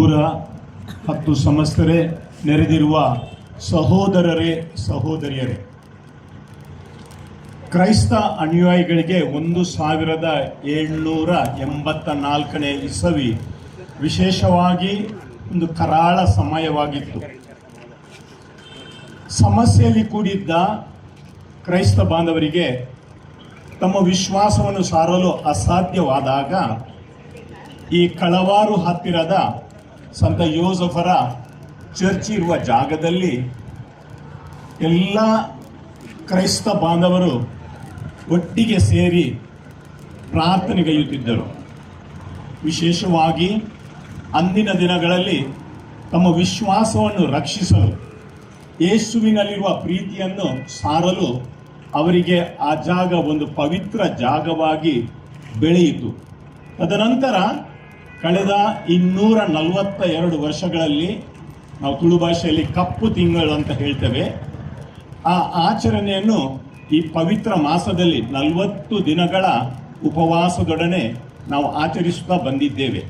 ಊರ ಮತ್ತು ಸಮಸ್ತರೇ, ನೆರೆದಿರುವ ಸಹೋದರರೇ ಸಹೋದರಿಯರೇ, ಕ್ರೈಸ್ತ ಅನುಯಾಯಿಗಳಿಗೆ 1784ನೇ ಇಸವಿ ವಿಶೇಷವಾಗಿ ಒಂದು ಕರಾಳ ಸಮಯವಾಗಿತ್ತು. ಸಮಸ್ಯೆಯಲ್ಲಿ ಕೂಡಿದ್ದ ಕ್ರೈಸ್ತ ಬಾಂಧವರಿಗೆ ತಮ್ಮ ವಿಶ್ವಾಸವನ್ನು ಸಾರಲು ಅಸಾಧ್ಯವಾದಾಗ ಈ ಕಳವಾರು ಹತ್ತಿರದ ಸಂತ ಯೋಸಫರ ಚರ್ಚ್ ಇರುವ ಜಾಗದಲ್ಲಿ ಎಲ್ಲ ಕ್ರೈಸ್ತ ಬಾಂಧವರು ಒಟ್ಟಿಗೆ ಸೇರಿ ಪ್ರಾರ್ಥನೆಗೈಯುತ್ತಿದ್ದರು. ವಿಶೇಷವಾಗಿ ಅಂದಿನ ದಿನಗಳಲ್ಲಿ ತಮ್ಮ ವಿಶ್ವಾಸವನ್ನು ರಕ್ಷಿಸಲು, ಯೇಸುವಿನಲ್ಲಿರುವ ಪ್ರೀತಿಯನ್ನು ಸಾರಲು ಅವರಿಗೆ ಆ ಜಾಗ ಒಂದು ಪವಿತ್ರ ಜಾಗವಾಗಿ ಬೆಳೆಯಿತು. ತದನಂತರ ಕಳೆದ 242 ವರ್ಷಗಳಲ್ಲಿ ನಾವು ತುಳು ಭಾಷೆಯಲ್ಲಿ ಕಪ್ಪು ತಿಂಗಳು ಅಂತ ಹೇಳ್ತೇವೆ, ಆ ಆಚರಣೆಯನ್ನು ಈ ಪವಿತ್ರ ಮಾಸದಲ್ಲಿ 40 ದಿನಗಳ ಉಪವಾಸದೊಡನೆ ನಾವು ಆಚರಿಸುತ್ತಾ ಬಂದಿದ್ದೇವೆ.